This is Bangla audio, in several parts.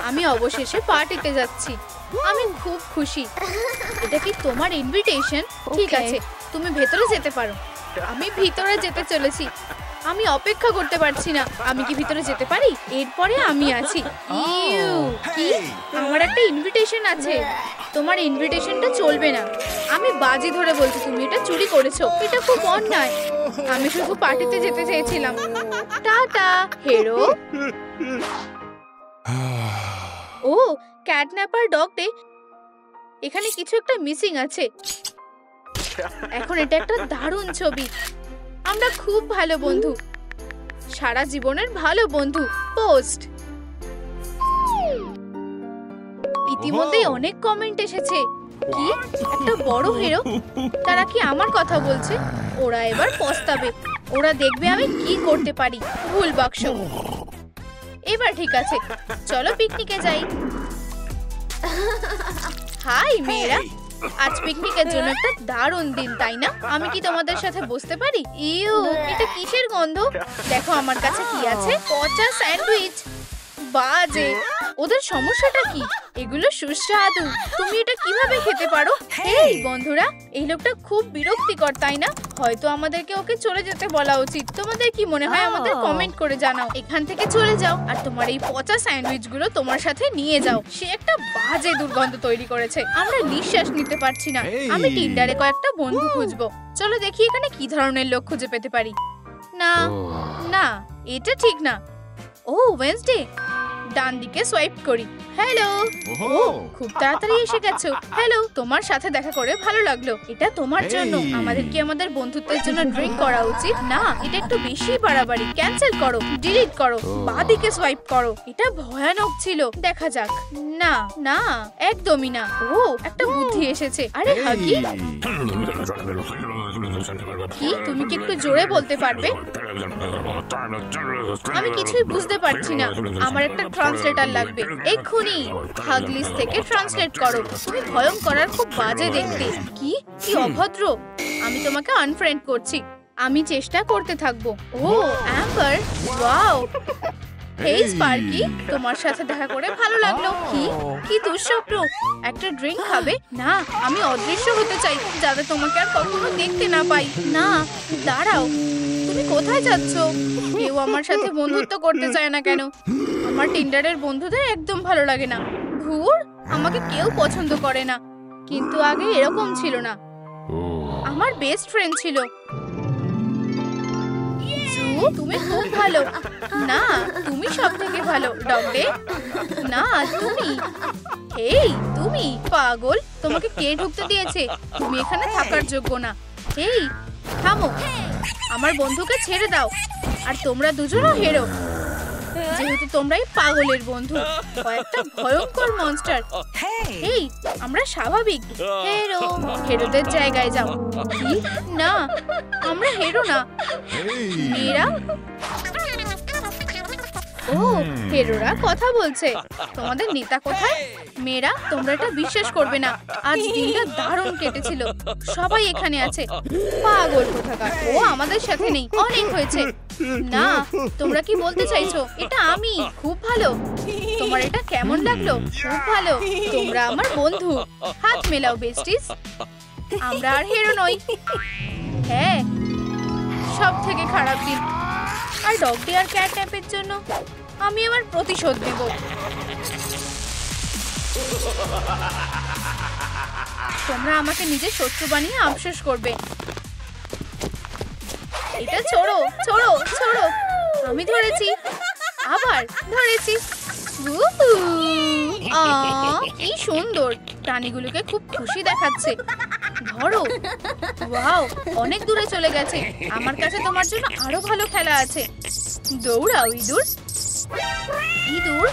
আমি অবশেষে পার্টিতে যাচ্ছি। আমি খুব খুশি। এটা কি তোমার ইনভিটেশন? ঠিক আছে, তুমি ভেতরে যেতে পারো। আমি ভিতরে যেতে চলেছি। আমি অপেক্ষা করতে পারছি না। আমি কি ভিতরে যেতে পারি? এরপরে আমি আছি। ইউ, কি? আমার একটা ইনভিটেশন আছে। তোমার ইনভিটেশনটা চলবে না। আমি বাজি ধরে বলছি তুমি এটা চুরি করেছো। এটা খুব অন্যায়। আমি শুধু পার্টিতে যেতে চেয়েছিলাম। টাটা হেরো। ও, ক্যাটন্যাপার ডগ ডে। এখানে কিছু একটা মিসিং আছে। এখন এটা একটা দারুণ ছবি। আমরা খুব ভালো বন্ধু, সারা জীবনের ভালো বন্ধু। পোস্ট। ইতিমধ্যেই অনেক কমেন্ট এসেছে। কি একটা বড় হিরো, তারা কি আমার কথা বলছে? ওরা এবার পস্তাবে। ওরা দেখবে আমি কি করতে পারি। ভুল বাক্স। এবার ঠিক আছে, চলো পিকনিকে যাই। হাই মেয়েরা, আজ পিকনিকের জন্য একটা দারুণ দিন, তাই না? আমি কি তোমাদের সাথে বসতে পারি? ইউ, এটা কিসের গন্ধ? দেখো আমার কাছে কি আছে। পচা স্যান্ডউইচ। বাজে। ওদের সমস্যাটা কি? এগুলো সুস্বাদু। তুমি এটা কিভাবে খেতে পারো? এই বন্ধুরা, এই লোকটা খুব বিরক্তিকর, তাই না? হয়তো আমাদেরকে ওকে চলে যেতে বলা উচিত। তোমাদের কি মনে হয় আমাদের কমেন্ট করে জানাও। এখান থেকে চলে যাও আর তোমার এই পচা স্যান্ডউইচ গুলো তোমার সাথে নিয়ে যাও। সে একটা বাজে দুর্গন্ধ তৈরি করেছে। আমরা নিঃশ্বাস নিতে পারছি না। আমি টিন্ডারে কয়েকটা বন্ধু খুঁজবো। চলো দেখি এখানে কি ধরনের লোক খুঁজে পেতে পারি। না না, এটা ঠিক না। ও, ওয়েডনেসডে। ডান দিকে সোয়াইপ করি। হ্যালো। ও, খুব তাড়াতাড়ি এসে গেছো। হ্যালো, তোমার সাথে দেখা করে ভালো লাগলো। এটা তোমার জন্য। আমাদের কি আমাদের বন্ধুত্বের জন্য ড্রিঙ্ক করা উচিত? না, এটা একটু বেশি বাড়াবাড়ি। ক্যান্সেল করো, ডিলিট করো, বাঁ দিকে সোয়াইপ করো। এটা ভয়ানক ছিল। দেখা যাক। না না, একদমই না। ও, একটা বুদ্ধি এসেছে। আরে হাগি, কি তুমি কি একটু জোরে বলতে পারবে? আমি কিছুই বুঝতে পারছি না। আমার একটা ট্রান্সলেটর লাগবে এক্ষুনি। হাগ লিস্ট থেকে ট্রান্সলেট করো। তুমি ভয়ঙ্কর আর খুব বাজে দেখতে। কি কি অভদ্র। আমি তোমাকে আনফ্রেন্ড করছি। আমি চেষ্টা করতে থাকবো। ও, অ্যাম্বার, ওয়াও। হেই স্পার্কি, তোমার সাথে দেখা করে ভালো লাগলো। কি কি দুঃস্বপ্ন। একটা ড্রিঙ্ক খাবে? না, আমি অদৃশ্য হতে চাই যাতে তোমাকে আর কখনো দেখতে না পাই। না, দাঁড়াও, তুমি কোথায় যাচ্ছ? কেউ আমার সাথে বন্ধুত্ব করতে চায় না কেন? আমার টিন্ডারের বন্ধুদের একদম ভালো লাগে না। ধুর, আমাকে কেউ পছন্দ করে না। কিন্তু আগে এরকম ছিল না। আমার বেস্ট ফ্রেন্ড ছিল। তুমি খুব ভালো। না, তুমি সবথেকে ভালো। ডগডে, না তুমি। এই তুমি পাগল, তোমাকে কে ঢুকতে দিয়েছে? তুমি এখানে থাকার যোগ্য না। এই থামো, আমার বন্ধুকে ছেড়ে দাও। আর তোমরা দুজনও হেরো, যেহেতু তোমরাই পাগলের বন্ধু। কয়েকটা ভয়ঙ্কর মনস্টার। এই আমরা স্বাভাবিক। হেরো, হেরোদের জায়গায় যাও। কি না, আমরা হেরো না। মেয়েরা, ও, হেরোরা কথা বলছে। তোমাদের নেতা কোথায়? মেয়েরা, তোমরা এটা বিশ্বাস করবে না। আজ দিনটা দারুণ কেটেছিল। সবাই এখানে আছে। পাগল কোথাকার। ও আমাদের সাথে নেই। অনেক হয়েছে। না, তোমরা কি বলতে চাইছো? এটা আমি। খুব ভালো। তোমার এটা কেমন লাগলো? খুব ভালো। তোমরা আমার বন্ধু। হাত মেলাও বেস্টিস। আমরা আর হেরো নই। হ্যাঁ, সব থেকে খারাপ দিন। আর ডগডে আর ক্যাটন্যাপের জন্য আমি আমার প্রতিশোধ নেব। তোমরা আমাকে নিজের শত্রু বানিয়ে আফসোস করবে। এটা ছোড়ো ছোড়ো ছোড়ো। আমি ধরেছি, আবার ধরেছি। কি সুন্দর। প্রাণীগুলোকে খুব খুশি দেখাচ্ছে। ধরো। ওয়াও, অনেক দূরে চলে গেছে। আমার কাছে তোমার জন্য আরো ভালো খেলা আছে। দৌড়াও ইঁদুর। ইঁদুর।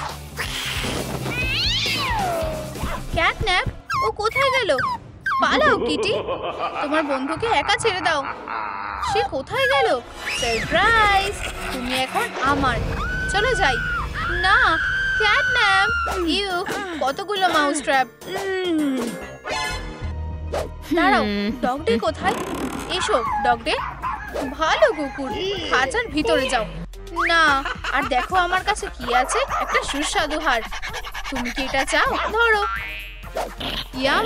ক্যাটন্যাপ, ও কোথায় গেল? পালাও কিটি। তোমার বন্ধুকে একা ছেড়ে দাও। সে কোথায় গেল? সারপ্রাইজ, তুমি এখন আমার। চলো যাই। না, ক্যাটন্যাপ। ইউ, কতগুলো মাউস ট্র্যাপ। দাঁড়াও, ডগডে কোথায়? এসো ডগডে। ভালো কুকুর, খাঁচার ভিতরে যাও। না, আর দেখো আমার কাছে কি আছে। একটা সুস্বাদু হার। তুমি কি এটা চাও? ধরো। ইয়াম।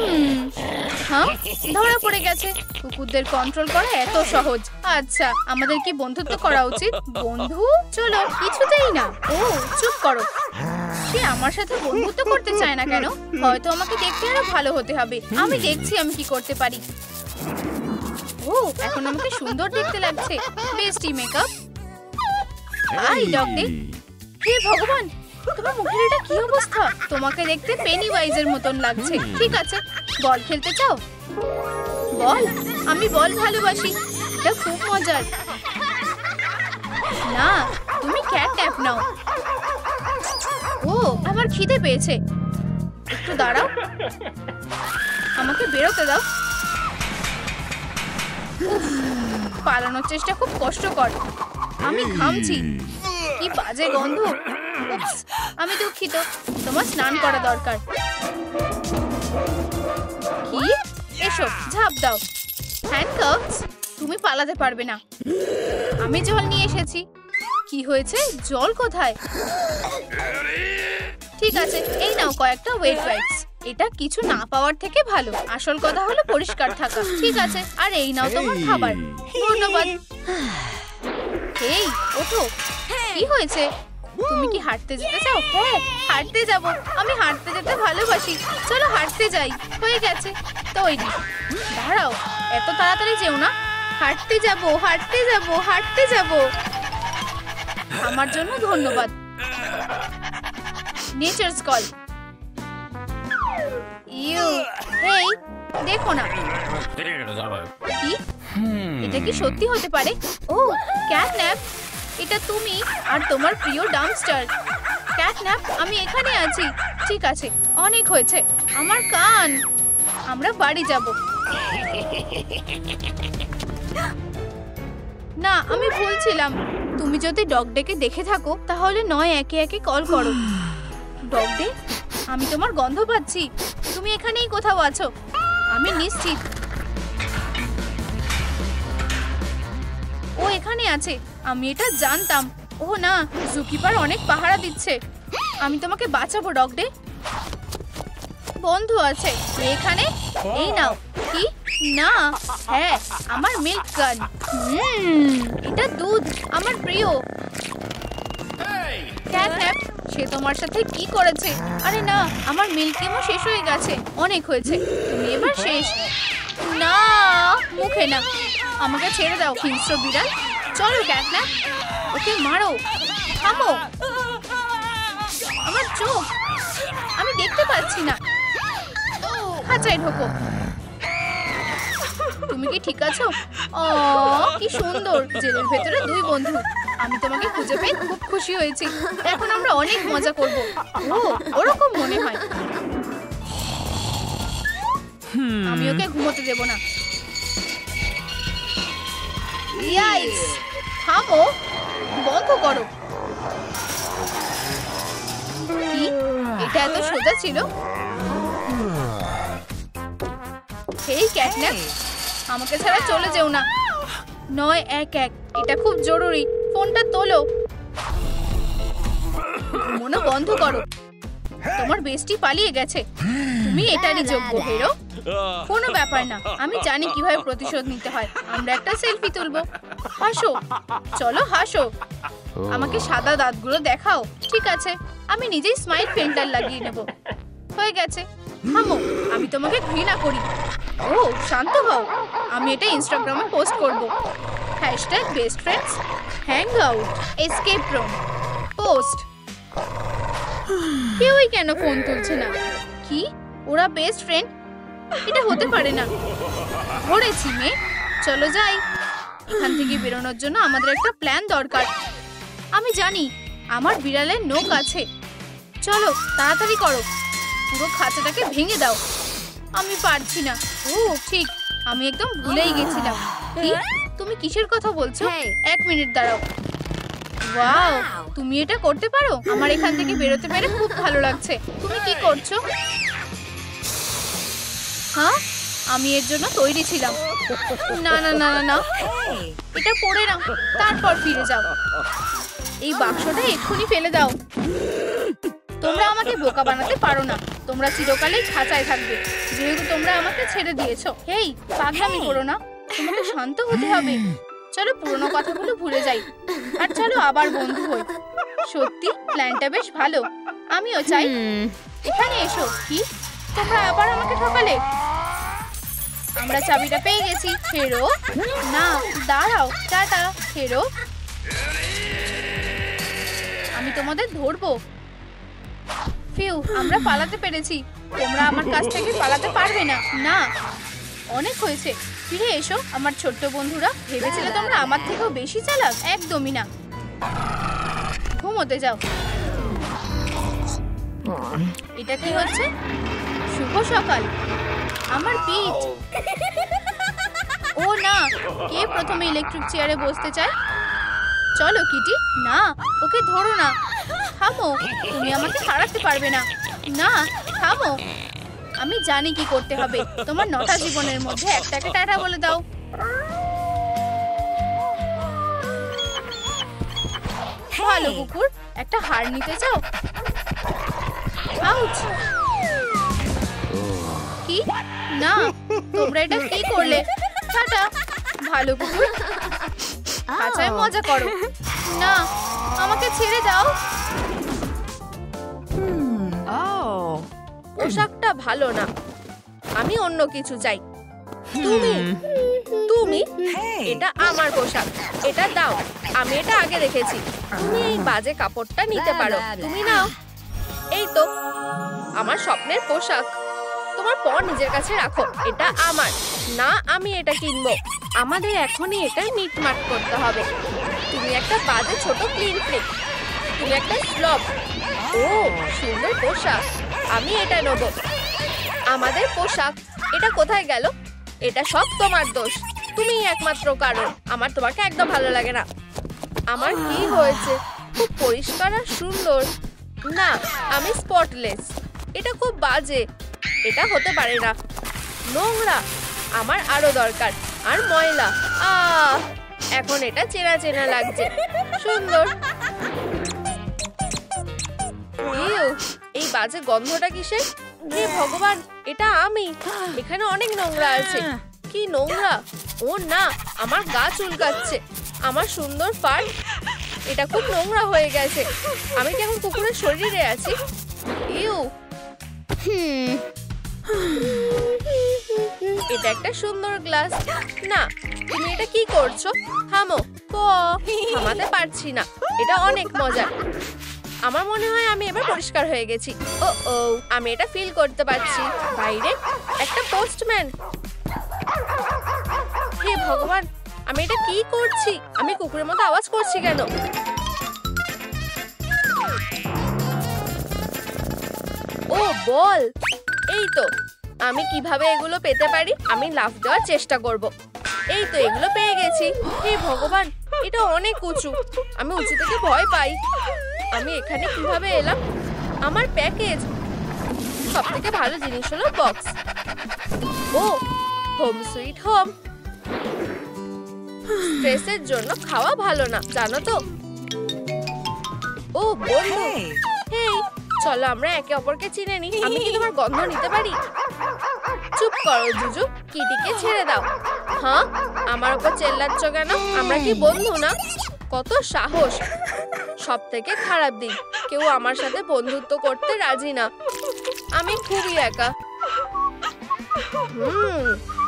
হ্যাঁ, ধরা পড়ে গেছে। কুকুরদের কন্ট্রোল করা এত সহজ। আচ্ছা, আমাদের কি বন্ধুত্ব করা উচিত? বন্ধু? চলো, কিছুতেই না। ও, চুপ করো। সে আমার সাথে বন্ধুত্ব করতে চায় না কেন? হয়তো আমাকে দেখতে আরো ভালো হতে হবে। আমি দেখছি আমি কি করতে পারি। ও, এখন আমাকে সুন্দর দেখতে লাগছে। বেস্টি মেকআপ। হাই ডগডে। হে ভগবান, তোমার মুখের এটা কি অবস্থা? তোমাকে দেখতে পেনিওয়াইজের মতন লাগছে। ঠিক আছে, বল খেলতে চাও? বল। আমি বল ভালোবাসি। এটা খুব মজার। না, তুমি ক্যাটন্যাপ নাও। ও, আমার খিদে পেয়েছে। একটু দাঁড়াও, আমাকে বেরোতে দাও। উফ, পালানোর চেষ্টা খুব কষ্টকর। আমি ঘামছি। কি বাজে গন্ধ। উপস, আমি দুঃখিত। তোমার স্নান করা দরকার। কি? এসো, ঝাঁপ দাও। হ্যান্ডকাফস? তুমি পালাতে পারবে না। আমি জল নিয়ে এসেছি। কি হয়েছে? জল কোথায়? ঠিক আছে, এই নাও কয়েকটা ওয়েট ওয়াইপস। এটা কিছু না পাওয়ার থেকে ভালো। আসল কথা হলো পরিষ্কার থাকা। ঠিক আছে, আর এই নাও তোমার খাবার। ধন্যবাদ। এই, ওঠো। কি হয়েছে? তুমি কি হাঁটতে যেতে চাও? হ্যাঁ, হাঁটতে যাব। আমি হাঁটতে যেতে ভালোবাসি। চলো হাঁটতে যাই। হয়ে গেছে, তৈরি। দাঁড়াও, এত তাড়াতাড়ি যেও না। হাঁটতে যাব, হাঁটতে যাব, হাঁটতে যাব। আমার জন্য ধন্যবাদ। Nature's call. ইউ, হেই, দেখো না। কি? এটা কি সত্যি হতে পারে? ও, ক্যাটন্যাপ, এটা তুমি আর তোমার প্রিয় ডাম্পস্টার। ক্যাটন্যাপ, আমি এখানে আছি। ঠিক আছে, অনেক হয়েছে। আমার কান। আমরা বাড়ি যাব। না, আমি ভুলছিলাম। তুমি যদি ডগডেকে দেখে থাকো তাহলে নয় একে একে কল করো। ডগডে, আমি তোমার গন্ধ পাচ্ছি। তুমি এখানেই কোথাও আছো, আমি নিশ্চিত। ও এখানে আছে, আমি এটা জানতাম। ও না, জুকিপার অনেক পাহারা দিচ্ছে। আমি তোমাকে বাঁচাবো ডগডে। বন্ধু আছে এখানে। এই নাও। কি? না, হ্যাঁ, আমার মিল্ক গান। এটা দুধ, আমার প্রিয়। ক্যাটন্যাপ, সে তোমার সাথে কি করেছে? আরে না, আমার মিল্ক কেমো শেষ হয়ে গেছে। অনেক হয়েছে, তুমি এবার শেষ। না, মুখে না। আমাকে ছেড়ে দাও হিংস্র বিড়াল। চলো ক্যাটন্যাপ, ওকে মারো। থামো। আমার চোখ, আমি দেখতে পাচ্ছি না। খাঁচায় ঢোকো। তুমি কি ঠিক আছো? ও, কি সুন্দর। জেলের ভেতরে দুই বন্ধু। আমি তোমাকে খুঁজে পেয়ে খুব খুশি হয়েছি। এখন আমরা অনেক মজা করব। ও, ওরকম মনে হয়। আমি ওকে ঘুমোতে দেব না। ইয়াইস, থামো, বন্ধ করো। কি? এটা এত সোজা ছিল? হেই ক্যাটন্যাপ, আমাকে ছাড়া চলে যেও না। 911, এটা খুব জরুরি। ফোনটা তোলো। মনে বন্ধ করো। তোমার বেস্টি পালিয়ে গেছে। তুমি এটারই যোগ্য হিরো। কোনো ব্যাপার না, আমি জানি কিভাবে প্রতিশোধ নিতে হয়। আমরা একটা সেলফি তুলবো। হাসো, চলো হাসো। আমাকে সাদা দাঁতগুলো দেখাও। ঠিক আছে, আমি নিজেই স্মাইল ফিল্টার লাগিয়ে নেব। হয়ে গেছে। থামো, আমি তোমাকে ঘৃণা করি। ও, শান্ত হও। আমি এটা ইনস্টাগ্রামে পোস্ট করব। #bestfriends hangout escape room post. কেউই কেন ফোন তুলছে না? কি? ওরা বেস্ট ফ্রেন্ড? এটা হতে পারে না। ধরেছি মেয়ে, চলো যাই। এখান থেকে বেরোনোর জন্য আমাদের একটা প্ল্যান দরকার। আমি জানি আমার বিড়ালের নখ আছে। চলো তাড়াতাড়ি করো, পুরো খাঁচাটাকে ভেঙে দাও। আমি পারছি না। ও ঠিক, আমি একদম ভুলেই গেছিলাম। কি? তুমি কিসের কথা বলছো? 1 মিনিট দাঁড়াও। ওয়াও, তুমি এটা করতে পারো? আমার এখান থেকে বেরোতে পেরে খুব ভালো লাগছে। তুমি কি করছো? হ্যাঁ, আমি এর জন্য তৈরি ছিলাম। না না না না না, এটা পড়ে নাও, তারপর ফিরে যাও। এই বাক্সটা এক্ষুনি ফেলে দাও। তোমরা আমাকে বোকা বানাতে পারো না। তোমরা চিরকালই খাঁচায় থাকবে, যেহেতু তোমরা আমাকে ছেড়ে দিয়েছো। হেই, পাগলামি করো না, তোমাকে শান্ত হতে হবে। চলো পুরনো কথাগুলো ভুলে যাই, আর চলো আবার বন্ধু হই। সত্যি প্ল্যানটা বেশ ভালো, আমিও চাই। এখানে এসো। কি, তোমরা আবার আমাকে ঠকালে? আমরা চাবিটা পেয়ে গেছি। হেরো, না দাঁড়াও, টাটা। হেরো, আমি তোমাদের ধরবো। ফিউ, আমরা পালাতে পেরেছি। তোমরা আমার কাছ থেকে পালাতে পারবে না। না, অনেক হয়েছে, ফিরে এসো আমার ছোট্ট বন্ধুরা। ভেবেছিলে তোমরা আমার থেকেও বেশি চালাক? একদমই না। ঘুমোতে যাও। এটা কি হচ্ছে? শুভ সকাল। আমার পিঠ। ও না, কে প্রথমে ইলেকট্রিক চেয়ারে বসতে চায়? চলো কিটি। না, ওকে ধরো না। থামো, তুমি আমাকে হারাতে পারবে না। না, থামো। আমি জানি কি করতে হবে। তোমার 9টা জীবনের মধ্যে একটাকে টাটা বলে দাও। ভালো কুকুর, একটা হার নিতে চাও? আউচ! কি? না, তোমরা এটা কি করলে? টাটা। ভালো কুকুর, খাঁচায় মজা করো। না, আমাকে ছেড়ে দাও। পোশাকটা ভালো না, আমি অন্য কিছু চাই। তুমি তুমি এটা আমার পোশাক, এটা দাও। আমি এটা আগে রেখেছি। তুমি এই বাজে কাপড়টা নিতে পারো। তুমি নাও। এই তো আমার স্বপ্নের পোশাক। তোমার পর নিজের কাছে রাখো। এটা আমার না, আমি এটা কিনবো। আমাদের এখনই এটা মিটমাট করতে হবে। তুমি একটা বাজে ছোট ক্লিন ফ্রিক। তুমি একটা স্লব। ও, সুন্দর পোশাক, আমি এটা নেব। আমাদের পোশাক, এটা কোথায় গেল? এটা সব তোমার দোষ। তুমি একমাত্র কারণ। আমার তোমাকে একদম ভালো লাগে না। আমার কি হয়েছে? খুব পরিষ্কার আর সুন্দর। না, আমি স্পটলেস। এটা খুব বাজে। এটা হতে পারে না। নোংরা। আমার আরো দরকার। আর ময়লা। এখন এটা চেনা চেনা লাগছে। সুন্দর। এই বাজে গন্ধটা কিসের? হে ভগবান, এটা আমি। এখানে অনেক নোংরা আছে। কি নোংরা! ও না, আমার গা চুলকাচ্ছে। আমার সুন্দর ফার, এটা খুব নোংরা হয়ে গেছে। আমি কি এখন কুকুরের শরীরে আছি? ইউ, এটা একটা সুন্দর গ্লাস। না, তুমি এটা কি করছো? থামো। থামাতে পারছি না। এটা অনেক মজা। আমার মনে হয় আমি এবার পরিষ্কার হয়ে গেছি। ও, আমি এটা ফিল করতে পারছি। বাইরে একটা পোস্টম্যান। হে ভগবান, আমি এটা কি করছি? আমি কুকুরের মতো আওয়াজ করছি কেন? ও বল। এই তো, আমি কিভাবে এগুলো পেতে পারি? আমি লাফ দেওয়ার চেষ্টা করব। এই তো, এগুলো পেয়ে গেছি। হে ভগবান, এটা অনেক উঁচু। আমি উঁচু থেকে ভয় পাই। আমি এখানে কিভাবে এলাম? আমার প্যাকেজ। সব থেকে ভালো জিনিস হলো বক্স। ও, হোম সুইট হোম। স্ট্রেসের জন্য খাওয়া ভালো না, জানো তো। ও বন্ধু, হেই, চলো আমরা একে অপরকে চিনে নিই। আমি কি তোমার গন্ধ নিতে পারি? চুপ করো জুজু, কিটিকে ছেড়ে দাও। হ্যাঁ, আমার উপর চেল্লাচ্ছ কেন? আমরা কি বন্ধু না? কত সাহস! সব থেকে খারাপ দিক, কেউ আমার সাথে বন্ধুত্ব করতে রাজি না। আমি খুবই একা।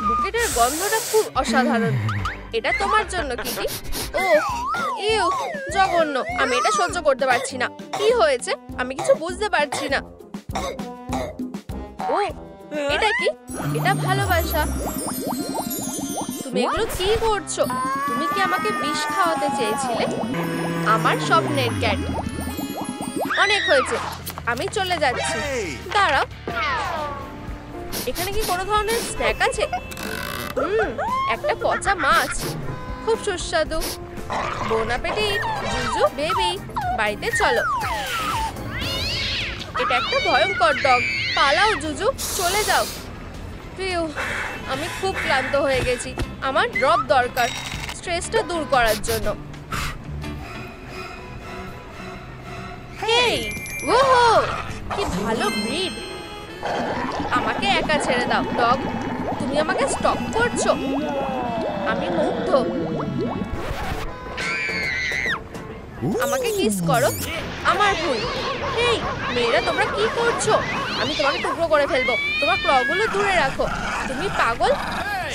বুকেটের গন্ধটা খুব অসাধারণ। এটা তোমার জন্য কিটি। ও ইউ, জঘন্য। আমি এটা সহ্য করতে পারছি না। কি হয়েছে? আমি কিছু বুঝতে পারছি না। ও, এটা কি? এটা ভালোবাসা। তুমি এগুলো কি করছো? তুমি কি আমাকে বিষ খাওয়াতে চেয়েছিলে? আমার স্বপ্নের ক্যাট। অনেক হয়েছে, আমি চলে যাচ্ছি। দাঁড়াও, এখানে কি কোনো ধরনের স্ন্যাক আছে? একটা পচা মাছ, খুব সুস্বাদু। বোন অ্যাপেটিট জুজু বেবি, বাড়িতে চলো। এটা একটা ভয়ঙ্কর ডগ। পালাও জুজু, চলে যাও। প্রিয়, আমি খুব ক্লান্ত হয়ে গেছি। আমার ড্রপ দরকার স্ট্রেসটা দূর করার জন্য। হেই, ওহো, কি ভালো ব্রিড। আমাকে একা ছেড়ে দাও ডগ, তুমি আমাকে স্টপ করছো। আমি মুগ্ধ। আমাকে কিস করো। আমার ভুল। এই মেয়েরা তোমরা কি করছো? আমি তোমাকে টুকরো করে ফেলবো। তোমার ক্লগুলো দূরে রাখো। তুমি পাগল?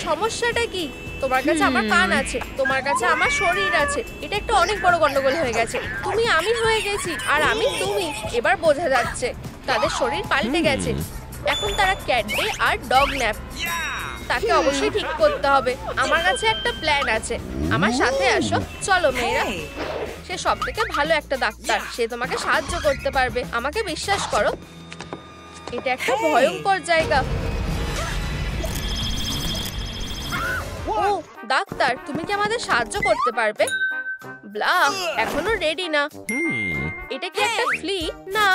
সমস্যাটা কি? তোমার কাছে আমার কান আছে, তোমার কাছে আমার শরীর আছে। এটা একটা অনেক বড় গন্ডগোল হয়ে গেছে। তুমি আমি হয়ে গেছি আর আমি তুমি। এবার বোঝা যাচ্ছে তাদের শরীর পাল্টে গেছে। এখন তারা ক্যাট ডে আর ডগ ন্যাপ। তাকে অবশ্যই ঠিক করতে হবে। আমার কাছে একটা প্ল্যান আছে। আমার সাথে আসো। চলো মেয়েরা। সে সবথেকে ভালো একটা ডাক্তার। সে তোমাকে সাহায্য করতে পারবে। আমাকে বিশ্বাস করো। এটা একটা ভয়ঙ্কর জায়গা। ও ডাক্তার, তুমি কি আমাদের সাহায্য করতে পারবে? ব্লা এখনো রেডি না। এটা কি একটা ফ্লি? না,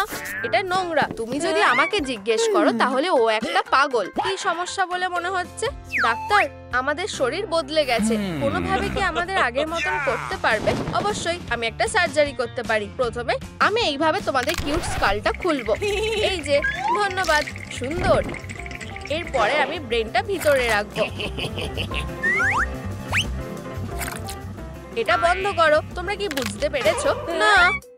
এটা নোংরা। তুমি যদি আমাকে জিজ্ঞেস করো তাহলে ও একটা পাগল। কি সমস্যা বলে মনে হচ্ছে? ডাক্তার, আমাদের শরীর বদলে গেছে। কোনোভাবে কি আমাদের আগের মতন করতে পারবে? অবশ্যই, আমি একটা সার্জারি করতে পারি। প্রথমে আমি এইভাবে তোমাদের কিউট স্কালটা খুলবো। এই যে, ধন্যবাদ, সুন্দর। এরপরে আমি ব্রেনটা ভিতরে রাখবো। এটা বন্ধ করো। তোমরা কি বুঝতে পেরেছো? না।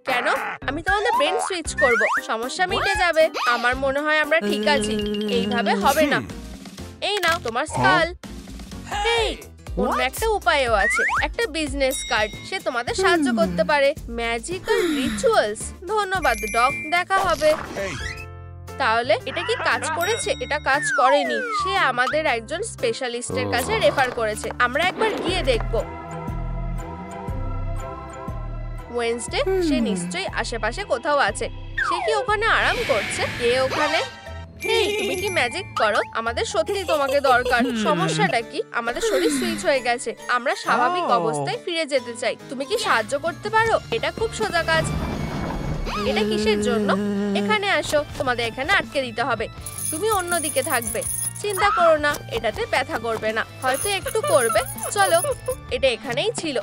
কেন? আমি তোমাদের ব্রেন সুইচ করব। সমস্যা মিটে যাবে। আমার মনে হয় আমরা ঠিক আছি। এইভাবে হবে না। এই নাও তোমার স্কাল। এই অন্য একটা উপায়ও আছে। একটা বিজনেস কার্ড। সে তোমাদের সাহায্য করতে পারে। Magical rituals. ধন্যবাদ ডগ, দেখা হবে। তাহলে এটা কি কাজ করেছে? এটা কাজ করেনি। সে আমাদের একজন স্পেশালিস্টের কাছে রেফার করেছে। আমরা একবার গিয়ে দেখবো। ওয়েডনেসডে, সে নিশ্চয়ই আশেপাশে কোথাও আছে। সে কি ওখানে আরাম করছে? কে ওখানে? তুমি কি ম্যাজিক করো? আমাদের সত্যি তোমাকে দরকার। সমস্যাটা কি? আমাদের শরীর সুইচ হয়ে গেছে। আমরা স্বাভাবিক অবস্থায় ফিরে যেতে চাই। তুমি কি সাহায্য করতে পারো? এটা খুব সোজা কাজ। এটা কিসের জন্য? এখানে আসো। তোমাদের এখানে আটকে দিতে হবে। তুমি অন্যদিকে থাকবে। চিন্তা করো না, এটাতে ব্যথা করবে না। হয়তো একটু করবে। চলো, এটা এখানেই ছিল।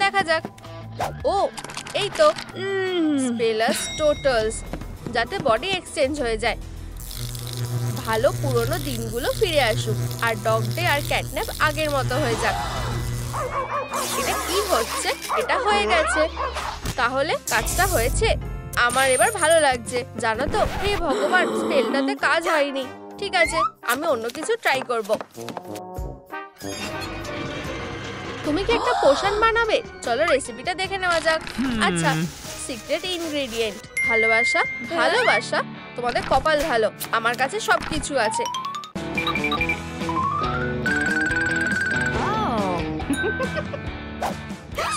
দেখা যাক। ও এই তো স্পেলাস টোটালস, যাতে বডি এক্সচেঞ্জ হয়ে যায়। ভালো পুরনো দিনগুলো ফিরে আসুক আর ডগ ডে আর ক্যাটন্যাপ আগের মতো হয়ে যাক। এটা কি হচ্ছে? এটা হয়ে গেছে। তাহলে কাজটা হয়েছে। আমার এবার ভালো লাগছে। জানো তো, হে ভগবান, স্পেলটাতে কাজ হয়নি। ঠিক আছে, আমি অন্য কিছু ট্রাই করব। তুমি কি একটা পোশন বানাবে? চলো রেসিপিটা দেখে নেওয়া যাক। আচ্ছা, সিক্রেট ইনগ্রেডিয়েন্ট ভালোবাসা। ভালোবাসা? তোমাদের কপাল ভালো, আমার কাছে সবকিছু আছে।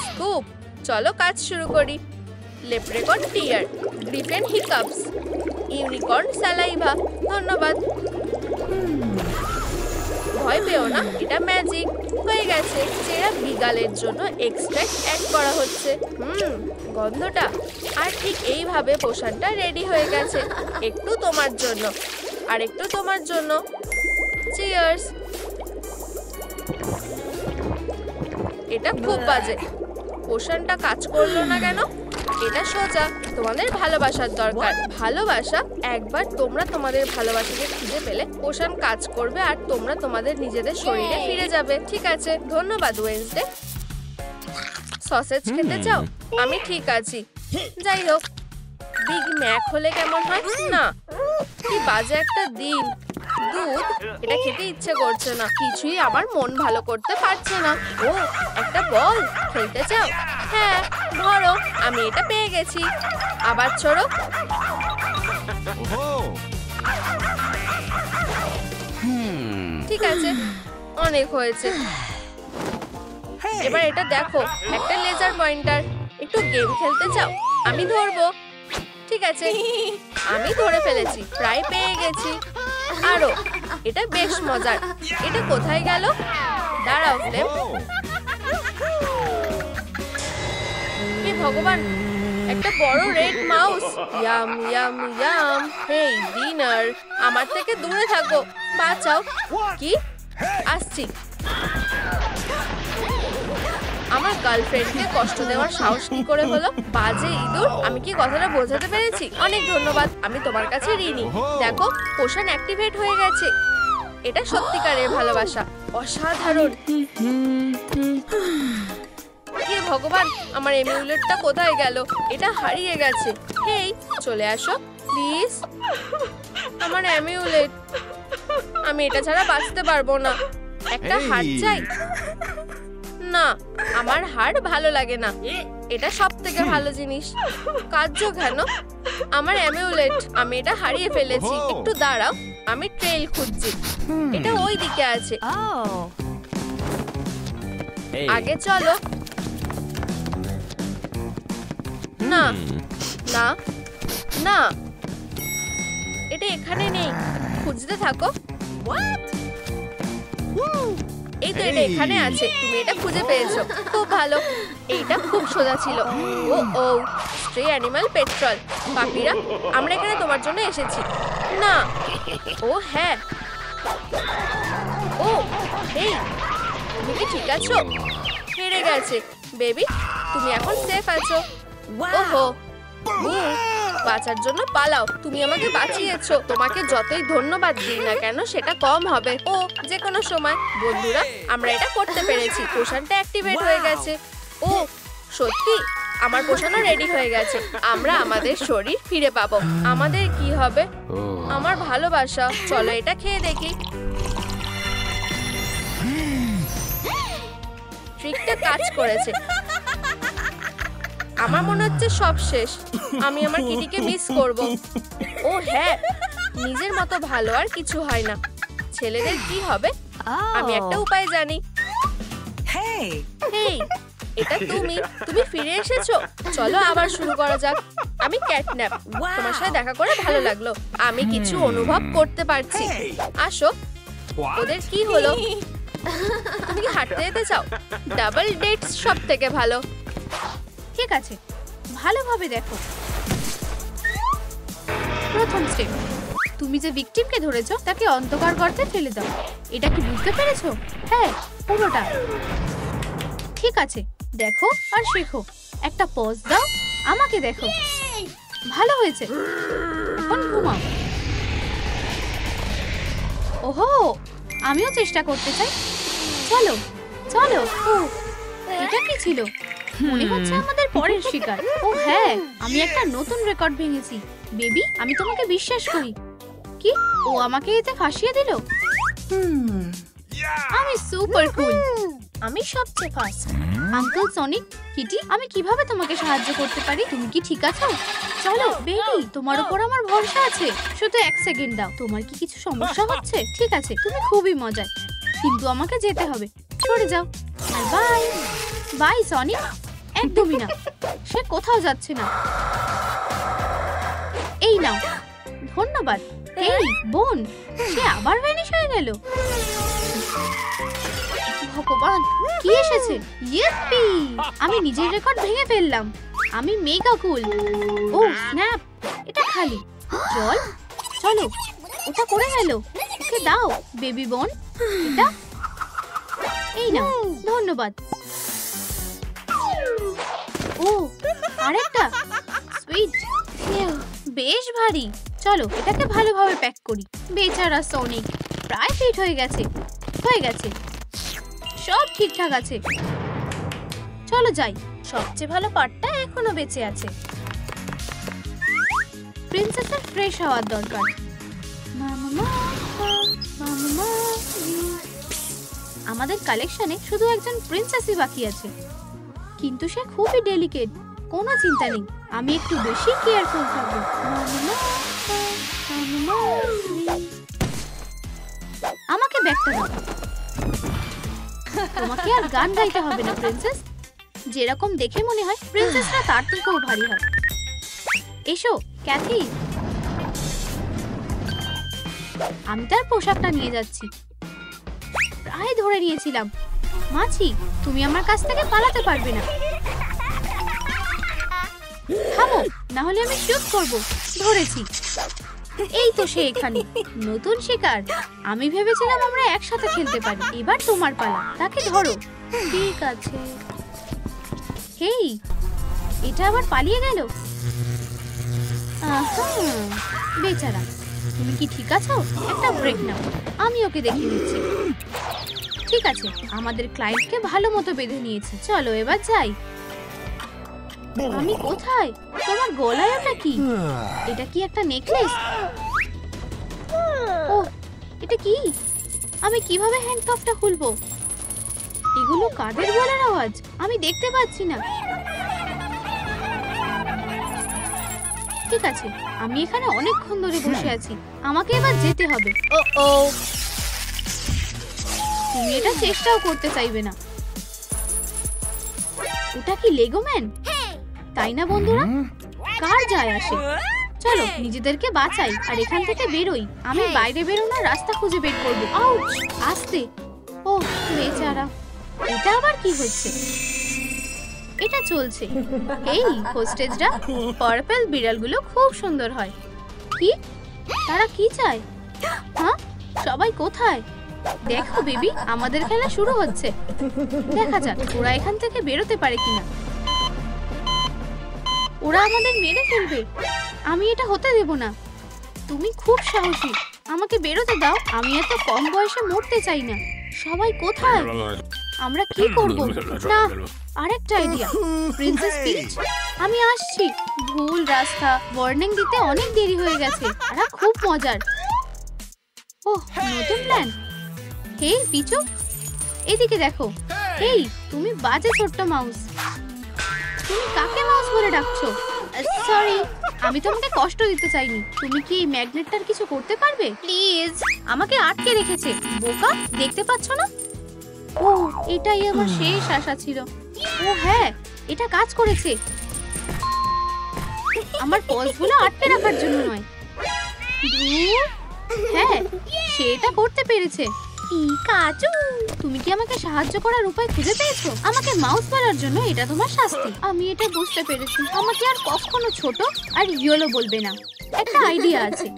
স্কুপ। চলো কাজ শুরু করি। লেপ্রেকন টিয়ার, গ্রিফেন হিকাপস, ইউনিকর্ন স্যালাইভা। ধন্যবাদ। ভয় পেও না, এটা ম্যাজিক। হয়ে গেছে। চেরা বিগালের জন্য এক্সট্রাক্ট অ্যাড করা হচ্ছে। গন্ধটা। আর ঠিক এইভাবে পোশনটা রেডি হয়ে গেছে। একটু তোমার জন্য আর একটু তোমার জন্য। চিয়ার্স। এটা খুব বাজে। পোশনটা কাজ করলো না কেন? এটা সোজা। তোমাদের ভালোবাসার দরকার। ভালোবাসা? একবার তোমরা তোমাদের ভালোবাসাকে খুঁজে পেলে পোশন কাজ করবে আর তোমরা তোমাদের নিজেদের শরীরে ফিরে যাবে। ঠিক আছে, ধন্যবাদ ওয়েডনেসডে। সসেজ খেতে চাও? আমি ঠিক আছি। যাই হোক, বিগ ম্যাক হলে কেমন হয়? না, কি বাজে একটা দিন। দুধ? এটা খেতে ইচ্ছে করছে না। কিছুই আমার মন ভালো করতে পারছে না। ও, একটা বল খেলতে চাও? হ্যাঁ, ধরো। আমি এটা পেয়ে গেছি। আবার ছোড়ো। ঠিক আছে, অনেক হয়েছে। এবার এটা দেখো, একটা লেজার পয়েন্টার। একটু গেম খেলতে চাও? আমি ধরবো। ঠিক আছে, আমি ধরে ফেলেছি। প্রায় পেয়ে গেছি। আরো। এটা বেশ মজার। এটা কোথায় গেল? দাঁড়াও ফ্লেম। হে ভগবান, একটা বড় red mouse. Yum yum yum. Hey dinner, আমার থেকে দূরে থাকো। বাঁচাও। কি? আসছি। আমার গার্লফ্রেন্ডকে কষ্ট দেওয়ার সাহস কি করে হলো? বাজে ইঁদুর, আমি কি কথাটা বোঝাতে পেরেছি? অনেক ধন্যবাদ, আমি তোমার কাছে ঋণী। দেখো, পোষণ অ্যাক্টিভেট হয়ে গেছে। এটা সত্যিকারের ভালোবাসা, অসাধারণ। হে ভগবান, আমার এমিউলেটটা কোথায় গেল? এটা হারিয়ে গেছে। হেই, চলে আসো প্লিজ। আমার এমিউলেট, আমি এটা ছাড়া বাঁচতে পারবো না। একটা হাড় চাই। না, আমার হাড় ভালো লাগে না। এটা সব থেকে ভালো জিনিস। কাঁদছো কেন? আমার অ্যামিউলেট, আমি এটা হারিয়ে ফেলেছি। একটু দাঁড়াও, আমি ট্রেল খুঁজছি। এটা ওই দিকে আছে। আগে চলো। না না না, এটা এখানে নেই। খুঁজতে থাকো। এই তো, এটা এখানে আছে। তুমি এটা খুঁজে পেয়েছো, খুব ভালো। এইটা খুব সোজা ছিল। ও ও, স্ট্রে অ্যানিমাল পেট্রোল। পাপিরা, আমরা এখানে তোমার জন্য এসেছি। না, ও হ্যাঁ। ও এই, তুমি কি ঠিক আছো? হেরে গেছে বেবি, তুমি এখন সেফ আছো। ওহো, বাঁচার জন্য পালাও। তুমি আমাকে বাঁচিয়েছো। তোমাকে যতই ধন্যবাদ দিই না কেন সেটা কম হবে। ও যে কোনো সময়। বন্ধুরা, আমরা এটা করতে পেরেছি। পোষণটা অ্যাক্টিভেট হয়ে গেছে। ও সত্যি, আমার পোষণও রেডি হয়ে গেছে। আমরা আমাদের শরীর ফিরে পাবো। আমাদের কি হবে? আমার ভালোবাসা। চলো এটা খেয়ে দেখি। ট্রিকটা কাজ করেছে। আমার মনে হচ্ছে সব শেষ। আমি আমার কিটিকে মিস করব। ও হ্যাঁ, নিজের মতো ভালো আর কিছু হয় না। ছেলেদের কি হবে? আমি একটা উপায় জানি। হেই, এটা তুমি ফিরে এসেছো। চলো আবার শুরু করা যাক। আমি ক্যাটন্যাপ, তোমার সাথে দেখা করে ভালো লাগলো। আমি কিছু অনুভব করতে পারছি। আসো। ওদের কি হলো? তুমি কি হাঁটতে যেতে চাও? ডাবল ডেট সব থেকে ভালো। ঠিক আছে, ভালোভাবে দেখো। প্রথম স্টেপ, তুমি যে ভিকটিমকে ধরেছো তাকে অন্ধকার গর্তে ফেলে দাও। এটা কি বুঝতে পেরেছো? হ্যাঁ, পুরোটা। ঠিক আছে, দেখো আর শেখো। একটা পজ দাও, আমাকে দেখো। ভালো হয়েছে, এখন ঘুমাও। ওহো, আমিও চেষ্টা করতে চাই। চলো চলো। এটা কি ছিল? মনে হচ্ছে আমাদের পরের শিকার। ও হ্যাঁ, আমি একটা নতুন রেকর্ড ভেঙেছি। বেবি, আমি তোমাকে বিশ্বাস করি। কি, ও আমাকে এতে ফাঁসিয়ে দিল? আমি সুপার কুল। আমি সবচেয়ে ফাস্ট। আঙ্কেল সনিক, কিটি, আমি কিভাবে তোমাকে সাহায্য করতে পারি? তুমি কি ঠিক আছো? চলো বেবি, তোমার উপর আমার ভরসা আছে। শুধু 1 সেকেন্ড দাও। তোমার কি কিছু সমস্যা হচ্ছে? ঠিক আছে, তুমি খুবই মজার, কিন্তু আমাকে যেতে হবে। সরে যাও। আর বাই বাই সনিক। একদমই না, সে কোথাও যাচ্ছে না। এই নাও। ধন্যবাদ। এই বোন, সে আবার ভ্যানিশ হয়ে গেল। ভগবান, কি এসেছে? ইয়েপি! আমি নিজের রেকর্ড ভেঙে ফেললাম। আমি মেগা কুল। ও স্ন্যাপ, এটা খালি জল। চলো, ওটা করে গেল। ওকে দাও বেবি বোন। এটা এই নাও। ধন্যবাদ। ও আরেকটা সুইট, বেশ ভারী। চলো এটাকে ভালোভাবে প্যাক করি। বেচারা সনিক প্রায় ফিট হয়ে গেছে। সব ঠিকঠাক আছে। চলো যাই। সবচেয়ে ভালো পার্টটা এখনো বেঁচে আছে। প্রিন্সেসের ফ্রেশ হওয়ার দরকার। আমাদের কালেকশনে শুধু একজন প্রিন্সেসই বাকি আছে, কিন্তু সে খুবই ডেলিকেট। কোনো চিন্তা নেই, আমি একটু বেশি কেয়ারফুল থাকবো। আমাকে ব্যাগটা দাও। তোমাকে আর গান গাইতে হবে না প্রিন্সেস। যেরকম দেখে মনে হয় প্রিন্সেসরা তার থেকেও ভারী হয়। এসো ক্যাথি, আমি তার পোশাকটা নিয়ে যাচ্ছি। প্রায় ধরে নিয়েছিলাম। মাছি, তুমি আমার কাছ থেকে পালাতে পারবে না। থামো, না হলে আমি শুট করব। ধরেছি। এই তো সে এখানে, নতুন শিকার। আমি ভেবেছিলাম আমরা একসাথে খেলতে পারি। এবার তোমার পালা, তাকে ধরো। ঠিক আছে, হেই, এটা আবার পালিয়ে গেল। বেচারা, তুমি কি ঠিক আছো? একটা ব্রেক নাও, আমি ওকে দেখিয়ে দিচ্ছি। ঠিক আছে, আমাদের ক্লায়েন্টকে ভালো মতো বেঁধে নিয়েছি, চলো এবার যাই। আমি কোথায়? তোমার গলায় ওটা কি? এটা কি একটা নেকলেস? ও, এটা কি? আমি কিভাবে হ্যান্ডকাফটা খুলবো? এগুলো কাদের গলার আওয়াজ? আমি দেখতে পাচ্ছি না। ঠিক আছে, আমি এখানে অনেকক্ষণ ধরে বসে আছি, আমাকে এবার যেতে হবে। ও ও, তুমি এটা চেষ্টাও করতে চাইবে না। ওটা কি লেগোম্যান? তাই না বন্ধুরা? কার যায় আসে, চলো নিজেদেরকে বাঁচাই আর এখান থেকে বেরোই। আমি বাইরে বেরোনোর রাস্তা খুঁজে বের করবো। আউচ, আস্তে। ও বেচারা, এটা আবার কি হচ্ছে? এটা চলছে। এই হোস্টেজরা, পার্পল বিড়ালগুলো খুব সুন্দর হয়। কি? তারা কি চায়? হ্যাঁ, সবাই কোথায়? দেখো বেবি, আমাদের খেলা শুরু হচ্ছে। দেখা যাক ওরা এখান থেকে বেরোতে পারে কিনা। ওরা আমাদের মেরে ফেলবে, আমি এটা হতে দেব না। তুমি খুব সাহসী, আমাকে বেরোতে দাও। আমি এত কম বয়সে মরতে চাই না। সবাই কোথায়? আমরা কি করব? না, আরেকটা আইডিয়া। প্রিন্সেস পিচ, আমি আসছি। ভুল রাস্তা, ওয়ার্নিং দিতে অনেক দেরি হয়ে গেছে। আর খুব মজার। ওহ, নতুন প্ল্যান। হেই পিচু, এদিকে দেখো। হেই, তুমি বাজে ছোট্ট মাউস। তুমি কাকে মাউস বলে ডাকছো? সরি, আমি তোমাকে কষ্ট দিতে চাইনি। তুমি কি এই ম্যাগনেটটার কিছু করতে পারবে প্লিজ? আমাকে আটকে রেখেছে। বোকা, দেখতে পাচ্ছ না? ও, এটাই আমার শেষ আশা ছিল। ও হ্যাঁ, এটা কাজ করেছে। আমার পজগুলো আটকে রাখার জন্য নয়। হ্যাঁ, সে এটা করতে পেরেছে। পিকাচু, তুমি কি আমাকে সাহায্য করার উপায় খুঁজে পেয়েছো? আমাকে মাউস বলার জন্য এটা তোমার শাস্তি। আমি এটা বুঝতে পেরেছি। আমাকে আর কখনো ছোট আর ইয়েলো বলবে না। একটা আইডিয়া আছে।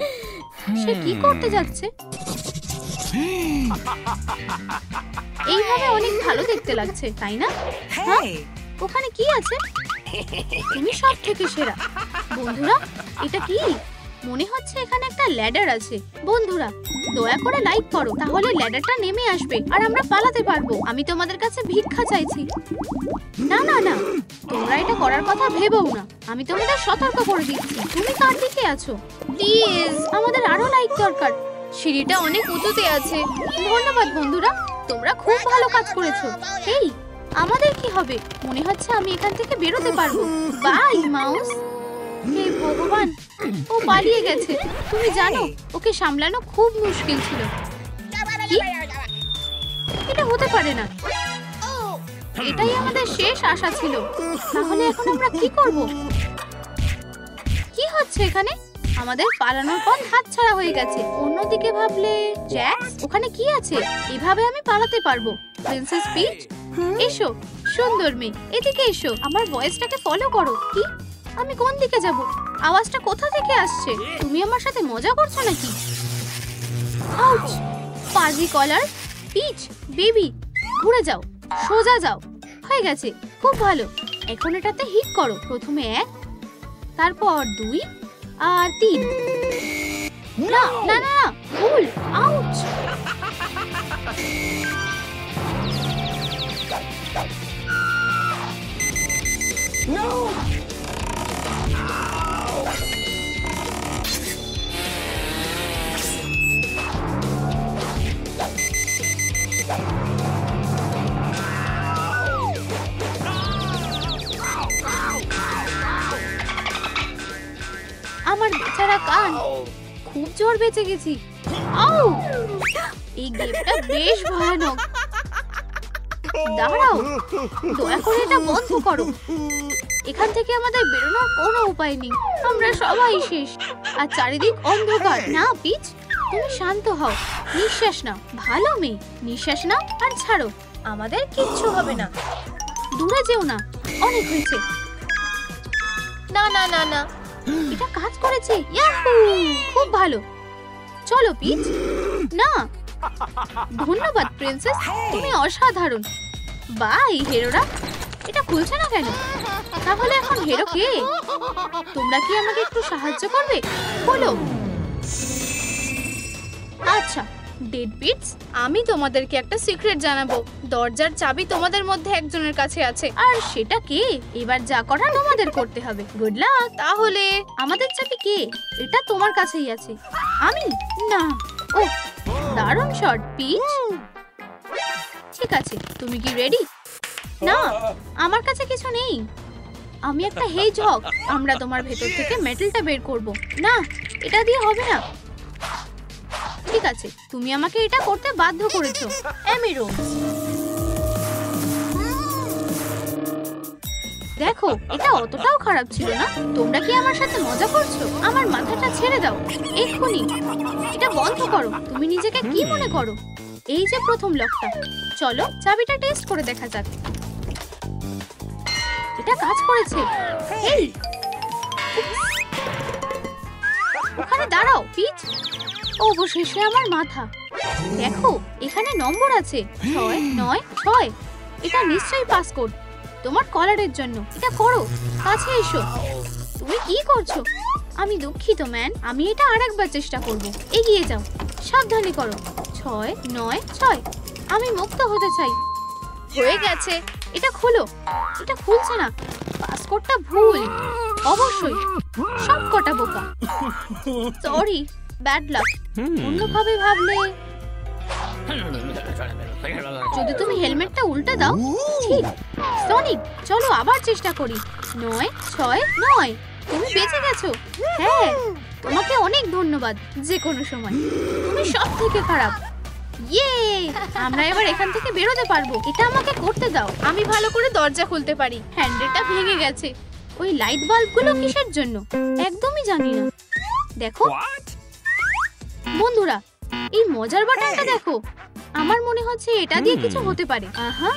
সে কি করতে যাচ্ছে? এইভাবে অনেক ভালো দেখতে লাগছে, তাই না? হ্যাঁ, ওখানে কি আছে? তুমি সব থেকে সেরা। বন্ধুরা, এটা কি? মনে হচ্ছে এখানে একটা ল্যাডার আছে। বন্ধুরা, দয়া করে লাইক করো, তাহলে ল্যাডারটা নেমে আসবে আর আমরা পালাতে পারবো। আমি তোমাদের কাছে ভিক্ষা চাইছি। না না না, তোমরা এটা করার কথা ভেবেও না। আমি তোমাদের সতর্ক করে দিচ্ছি। তুমি কার দিকে আছো? প্লিজ, আমাদের আরো লাইক দরকার। সিঁড়িটা অনেক উঁচুতে আছে। ধন্যবাদ বন্ধুরা, তোমরা খুব ভালো কাজ করেছো। এই, আমাদের কি হবে? মনে হচ্ছে আমি এখান থেকে বেরোতে পারবো। By mouse. হে ভগবান, ও পালিয়ে গেছে। তুমি জানো, ওকে সামলানো খুব মুশকিল ছিল। কি? এটা হতে পারে না। এটাই আমাদের শেষ আশা ছিল। তাহলে এখন আমরা কি করব? কি হচ্ছে এখানে? আমাদের পালানোর পথ হাতছাড়া হয়ে গেছে। অন্যদিকে ভাবলে, জ্যাক্স, ওখানে কি আছে? এভাবে আমি পালাতে পারবো। প্রিন্সেস পিচ, এসো। সুন্দর মেয়ে, এদিকে এসো। আমার ভয়েসটাকে ফলো করো। কি? আমি কোন দিকে যাব? আওয়াজটা কোথা থেকে আসছে? তুমি আমার সাথে মজা করছো নাকি? আউচ! পাজি কলার। পিচ, বেবি, ঘুরে যাও, সোজা যাও। হয়ে গেছে, খুব ভালো। এখন এটাতে হিট করো। প্রথমে 1, তারপর 2 আর 3। না না না, ভুল। আউচ! No! আমার বেচারা কান, খুব জোর বেঁচে গেছি। আউ! এই গেমটা বেশ ভয়ানক। দাঁড়াও, দয়া করে এটা বন্ধ করো। এখান থেকে আমাদের বেরোনোর কোনো উপায় নেই। আমরা সবাই শেষ আর চারিদিক অন্ধকার। না পিচ, তুমি শান্ত হও, নিঃশ্বাস নাও। ভালো মেয়ে, নিঃশ্বাস নাও আর ছাড়ো। আমাদের কিচ্ছু হবে না। দূরে যেও না, অনেক হয়েছে। না না না না, এটা কাজ করেছে। ইয়াহু! খুব ভালো। চলো পিচ। না, ধন্যবাদ প্রিন্সেস, তুমি অসাধারণ। বাই হেরোরা। এটা খুলছে না কেন? তাহলে এখন হেরো কে? তোমরা কি আমাকে একটু সাহায্য করবে? বলো। আচ্ছা ডেডবিটস, আমি তোমাদেরকে একটা সিক্রেট জানাবো। দরজার চাবি তোমাদের মধ্যে একজনের কাছে আছে। আর সেটা কে? এবার যা করার তোমাদের করতে হবে। Good luck. তাহলে আমাদের চাবি কে? এটা তোমার কাছেই আছে। আমি? না। ও দারুণ শট পিচ। ঠিক আছে, তুমি কি রেডি? না, আমার কাছে কিছু নেই। আমি একটা হেজহগ। আমরা তোমার ভেতর থেকে মেটালটা বের করব। না, এটা দিয়ে হবে না। ঠিক আছে, তুমি আমাকে এটা করতে বাধ্য করেছো। এমিরোজ, দেখো এটা অতটাও খারাপ ছিল না। তোমরা কি আমার সাথে মজা করছো? আমার মাথাটা ছেড়ে দাও এক্ষুনি। এটা বন্ধ করো। তুমি নিজেকে কি মনে করো? এই যে প্রথম লকটা। চলো চাবিটা টেস্ট করে দেখা যাক। এটা কাজ করেছে। এই ওখানে দাঁড়াও পিচ। অবশেষে আমার মাথা। দেখো এখানে নম্বর আছে 6 9 6। এটা নিশ্চয়ই পাসকোড তোমার কলারের জন্য। এটা করো, কাছে এসো। তুমি কি করছো? আমি দুঃখিত ম্যান, আমি এটা আরেকবার চেষ্টা করব। এগিয়ে যাও, সাবধানে করো। 6 9 6। আমি মুক্ত হতে চাই। হয়ে গেছে। এটা খোলো। এটা খুলছে না। পাসকোডটা ভুল। অবশ্যই সব কটা বোকা। Sorry, bad luck. অন্যভাবে ভাবলে যদি তুমি হেলমেটটা উল্টে দাও। ঠিক। সনিক, চলো আবার চেষ্টা করি। 9 6 9। তুমি বেঁচে গেছো। হ্যাঁ, তোমাকে অনেক ধন্যবাদ। যে কোনো সময়। তুমি সব থেকে খারাপ। ইয়ে, আমরা এবার এখান থেকে বেরোতে পারবো। এটা আমাকে করতে দাও। আমি ভালো করে দরজা খুলতে পারি। হ্যান্ডেলটা ভেঙে গেছে। ওই লাইট বাল্বগুলো কিসের জন্য একদমই জানি না। দেখো বন্ধুরা, এই মজার বাটনটা দেখো। আমার মনে হচ্ছে এটা দিয়ে কিছু হতে পারে। আহা,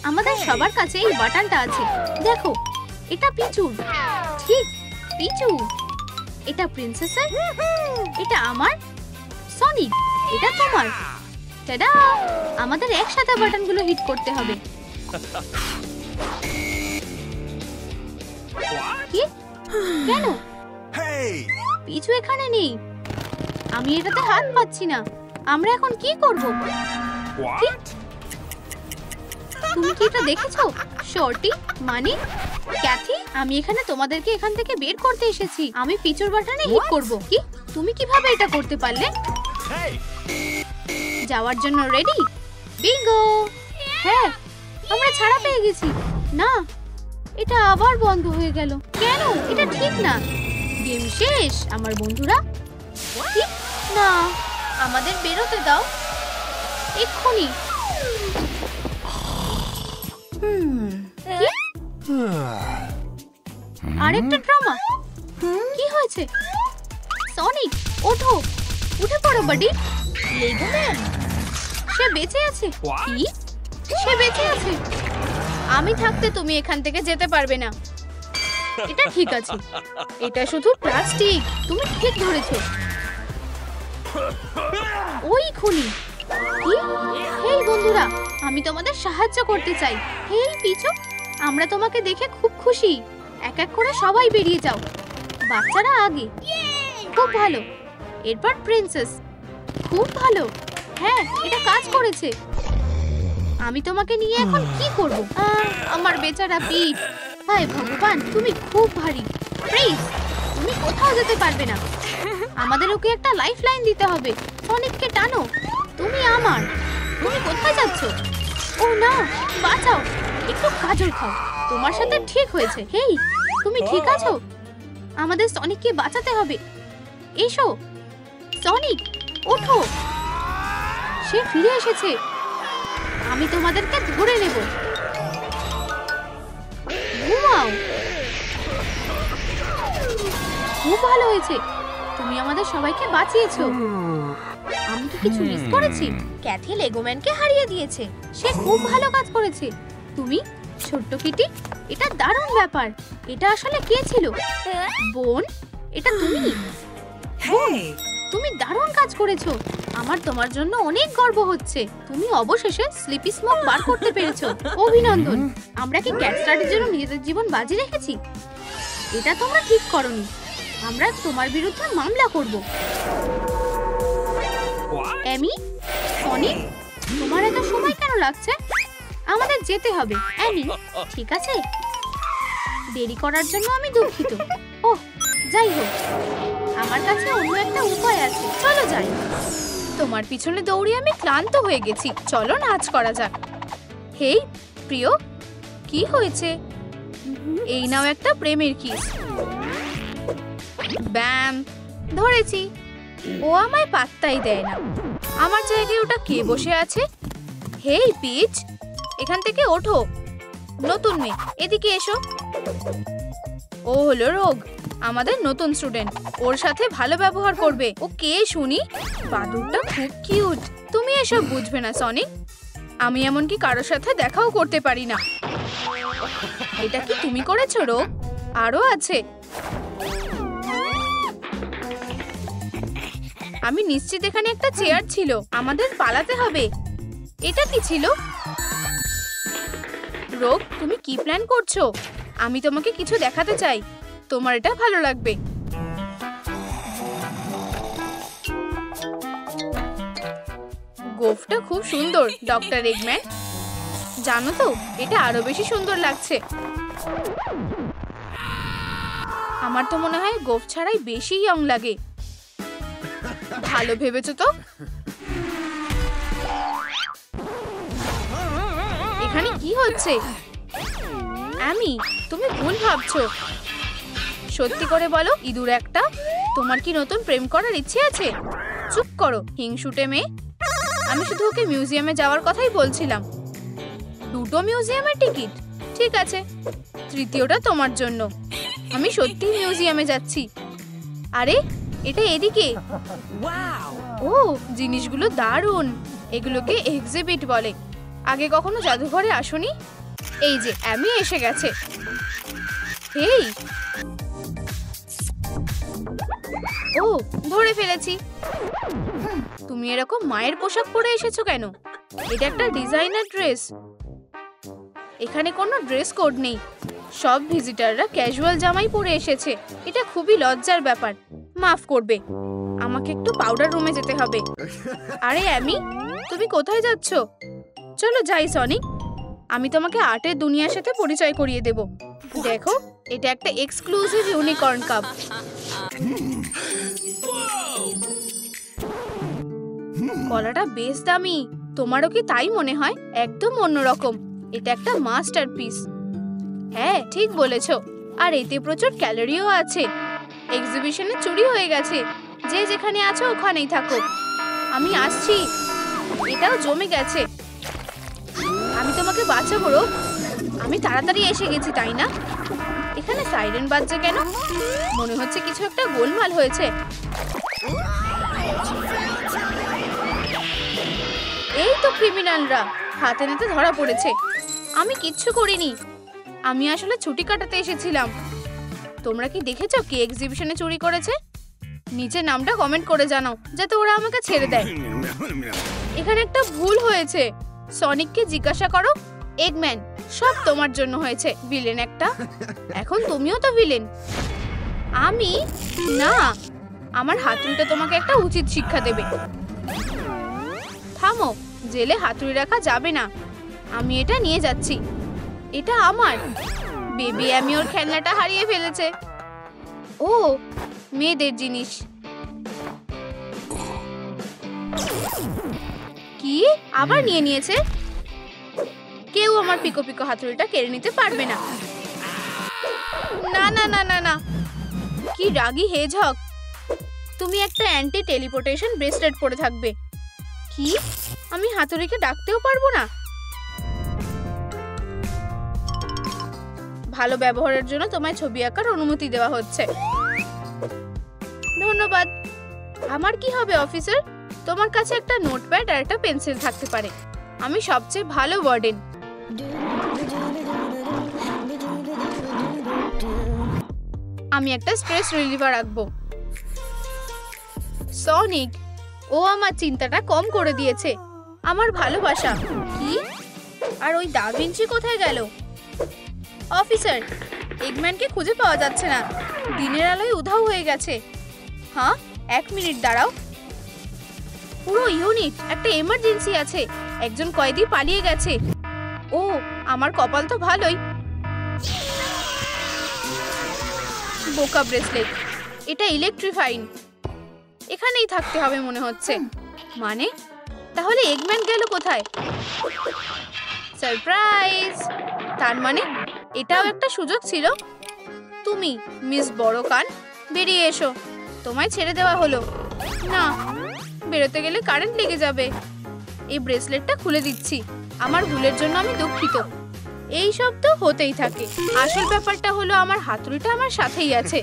আমাদের সবার কাছে এই বাটনটা আছে। দেখো, এটা পিচুর। ঠিক, পিচু। এটা প্রিন্সেসের। এটা আমার। সনিক, এটা তোমার। টাডা! আমাদের একসাথে বাটনগুলো হিট করতে হবে। কি? কেন? পিছু এখানে নেই। আমি এটাতে হাত পাচ্ছি না। আমরা এখন কি করব? তুমি কি এটা দেখেছো? শর্টি, মানি, ক্যাথি, আমি এখানে তোমাদেরকে এখান থেকে বের করতে এসেছি। আমি পিছুর বাটনে হিট করব। কি? তুমি কিভাবে এটা করতে পারলে? যাওয়ার জন্য রেডি? বিঙ্গো! হ্যাঁ, আমরা ছাড়া পেয়ে গেছি। না, এটা আবার বন্ধ হয়ে গেল। কেন? এটা ঠিক না। গেম শেষ আমার বন্ধুরা। কি? না, আমাদের বেরোতে দাও এক্ষুনি। আরেকটা ড্রামা। কি হয়েছে? সনিক, ওঠো, উঠে পড়ো বাডি। লেগোম্যান, সে বেঁচে আছে। কি? সে বেঁচে আছে। আমি থাকতে তুমি এখান থেকে যেতে পারবে না। এটা ঠিক আছে। এটা শুধু প্লাস্টিক। তুমি ঠিক ধরেছো। ওই খুনি। কি? হেই বন্ধুরা, আমি তোমাদের সাহায্য করতে চাই। হেই পিছু, আমরা তোমাকে দেখে খুব খুশি। এক এক করে সবাই বেরিয়ে যাও। বাচ্চারা আগে। খুব ভালো। এরপর প্রিন্সেস। খুব ভালো। হ্যাঁ, এটা কাজ করেছে। আমি তোমাকে নিয়ে এখন কি করব? আমার বেচারা পিট। হায় ভগবান, তুমি খুব ভারী। প্লিজ, তুমি কোথাও যেতে পারবে না। আমাদের ওকে একটা লাইফ লাইন দিতে হবে। সনিককে টানো। তুমি আমার। তুমি কোথায় যাচ্ছ? ও না, বাঁচাও। একটু কাজল খাও। তোমার সাথে ঠিক হয়েছে। হেই, তুমি ঠিক আছো? আমাদের সনিককে বাঁচাতে হবে। এসো সনিক, ওঠো। সে ফিরে এসেছে। আমি তোমাদেরকে ধরে নেব। ঘুমাও। খুব ভালো হয়েছে। তুমি আমাদের সবাইকে বাঁচিয়েছো। আমি কি কিছু মিস করেছি? ক্যাথি লেগোম্যানকে হারিয়ে দিয়েছে। সে খুব ভালো কাজ করেছে। তুমি ছোট্ট কিটি, এটা দারুণ ব্যাপার। এটা আসলে কে ছিল? বোন, এটা তুমি? বোন, তুমি দারুণ কাজ করেছো। আমার তোমার জন্য অনেক গর্ব হচ্ছে। তুমি অবশেষে স্লিপি স্মোক বার করতে পেরেছো। অভিনন্দন। আমরা কি ক্যাট স্টাডির জন্য নিজেদের জীবন বাজি রেখেছি? এটা তোমরা ঠিক করনি। আমরা তোমার বিরুদ্ধে মামলা করব। অ্যামি, সনিক, তোমার এত সময় কেন লাগছে? আমাদের যেতে হবে। অ্যামি, ঠিক আছে? দেরি করার জন্য আমি দুঃখিত। ওহ, যাই হোক, আমার কাছে অন্য একটা উপায় আছে। চলো যাই। তোমার পিছনে দৌড়ে আমি ক্লান্ত হয়ে গেছি। চলো নাচ করা যাক। হেই প্রিয়, কি হয়েছে? এই নাও একটা প্রেমের কিস। ব্যাম, ধরেছি। ও আমায় পাত্তাই দেয় না। আমার জায়গায় ওটা কে বসে আছে? হেই পিচ, এখান থেকে ওঠো। নতুন মেয়ে, এদিকে এসো। ও হলো রোগ, আমাদের নতুন স্টুডেন্ট। ওর সাথে ভালো ব্যবহার করবে। ও কে শুনি? বাদুড়টা খুব কিউট। তুমি এসব বুঝবে না সনিক। আমি এমনকি কারোর সাথে দেখাও করতে পারি না। এটা কি তুমি করেছো রোগ? আরো আছে। আমি নিশ্চিত এখানে একটা চেয়ার ছিল। আমাদের পালাতে হবে। এটা কি ছিল? রোগ, তুমি কি প্ল্যান করছো? আমি তোমাকে কিছু দেখাতে চাই। তোমার এটা ভালো লাগবে। গোফটা খুব সুন্দর ডক্টর এগম্যান। জানো তো, এটা আরো বেশি সুন্দর লাগছে। আমার তো মনে হয় গোফ ছাড়াই বেশি ইয়ং লাগে। ভালো ভেবেছো তো? এখানে কি হচ্ছে? আমি, তুমি ভুল ভাবছো। সত্যি করে বলো ইঁদুর একটা, তোমার কি নতুন প্রেম করার ইচ্ছে আছে? চুপ করো হিংসুটে মেয়ে। আমি শুধু ওকে মিউজিয়ামে যাওয়ার কথাই বলছিলাম। দুটো মিউজিয়ামের টিকিট? ঠিক আছে, তৃতীয়টা তোমার জন্য। আমি সত্যি মিউজিয়ামে যাচ্ছি। আরে এটা এদিকে। ও, জিনিসগুলো দারুণ। এগুলোকে এক্সিবিট বলে। আগে কখনো জাদুঘরে আসোনি? এই যে আমি এসে গেছে। হেই, ও ধরে ফেলেছি। তুমি এরকম মায়ের পোশাক পরে এসেছো কেন? এটা একটা ডিজাইনার ড্রেস। এখানে কোনো ড্রেস কোড নেই। সব ভিজিটাররা ক্যাজুয়াল জামাই পরে এসেছে। এটা খুবই লজ্জার ব্যাপার। মাফ করবে, আমাকে একটু পাউডার রুমে যেতে হবে। আরে অ্যামি, তুমি কোথায় যাচ্ছ? চলো যাই সনিক। আমি তোমাকে আর্টের দুনিয়ার সাথে পরিচয় করিয়ে দেব। দেখো, এটা একটা এক্সক্লুসিভ ইউনিকর্ন কাপ। কলাটা বেশ দামি। তোমারও কি তাই মনে হয়? একদম অন্যরকম। এটা একটা মাস্টারপিস। হ্যাঁ, ঠিক বলেছো। আর এতে প্রচুর ক্যালোরিও আছে। এক্সিবিশনে চুরি হয়ে গেছে। যে যেখানে আছো ওখানেই থাকো। আমি আসছি। এটাও জমে গেছে। আমি তোমাকে বাঁচাবো রোগ। আমি তাড়াতাড়ি এসে গেছি, তাই না? এখানে সাইরেন বাজছে কেন? মনে হচ্ছে কিছু একটা গোলমাল হয়েছে। এই তো ক্রিমিনালরা হাতে নাতে ধরা পড়েছে। আমি কিচ্ছু করিনি। আমি আসলে ছুটি কাটাতে এসেছিলাম। তোমরা কি দেখেছো কে এক্সিবিশনে চুরি করেছে? নিচে নামটা কমেন্ট করে জানাও, যাতে ওরা আমাকে ছেড়ে দেয়। এখানে একটা ভুল হয়েছে। সনিককে জিজ্ঞাসা করো। এগম্যান, সব তোমার জন্য হয়েছে। ভিলেন একটা। এখন তুমিও তো ভিলেন। আমি না, আমার হাতুড়িটা তোমাকে একটা উচিত শিক্ষা দেবে। থামো, জেলে হাতুড়ি রাখা যাবে না। আমি এটা নিয়ে যাচ্ছি। এটা আমার বেবি। আমি ওর খেলনাটা হারিয়ে ফেলেছে। ও, মেয়েদের জিনিস। কি আবার নিয়ে নিয়েছে? কেউ আমার পিকো পিকো হাতুড়িটা কেড়ে নিতে পারবে না। না না না না না, কি রাগী হেজহগ। তুমি একটা অ্যান্টি টেলিপোর্টেশন ব্রেসলেট পরে থাকবে। কি, আমি হাতুড়িকে ডাকতেও পারবো না? ভালো ব্যবহারের জন্য তোমায় ছবি আঁকার অনুমতি দেওয়া হচ্ছে। ধন্যবাদ। আমার কি হবে অফিসার? তোমার কাছে একটা নোটপ্যাড আর একটা পেন্সিল থাকতে পারে। আমি সবচেয়ে ভালো ওয়ার্ডেন। আমি একটা স্ট্রেস রিলিভার রাখবো। সনিক, ও আমার চিন্তাটা কম করে দিয়েছে। আমার ভালোবাসা কি? আর ওই দা ভিঞ্চি কোথায় গেল? অফিসার, এগম্যানকে খুঁজে পাওয়া যাচ্ছে না। দিনের আলোয় উধাও হয়ে গেছে। হ্যাঁ, 1 মিনিট দাঁড়াও। পুরো ইউনিট, একটা এমার্জেন্সি আছে। একজন কয়েদি পালিয়ে গেছে। ও, আমার কপাল তো ভালোই। বোকা ব্রেসলেট, এটা ইলেকট্রিফাইং। এখানেই থাকতে হবে মনে হচ্ছে। মানে, তাহলে এগম্যান গেল কোথায়? সারপ্রাইজ! তার মানে এটাও একটা সুযোগ ছিল। তুমি মিস বড় কান, বেরিয়ে এসো। তোমায় ছেড়ে দেওয়া হলো না। বেরোতে গেলে কারেন্ট লেগে যাবে। এই ব্রেসলেটটা খুলে দিচ্ছি। আমার ভুলের জন্য আমি দুঃখিত। এই সব তো হতেই থাকে। আসল ব্যাপারটা হলো আমার হাতুড়িটা আমার সাথেই আছে।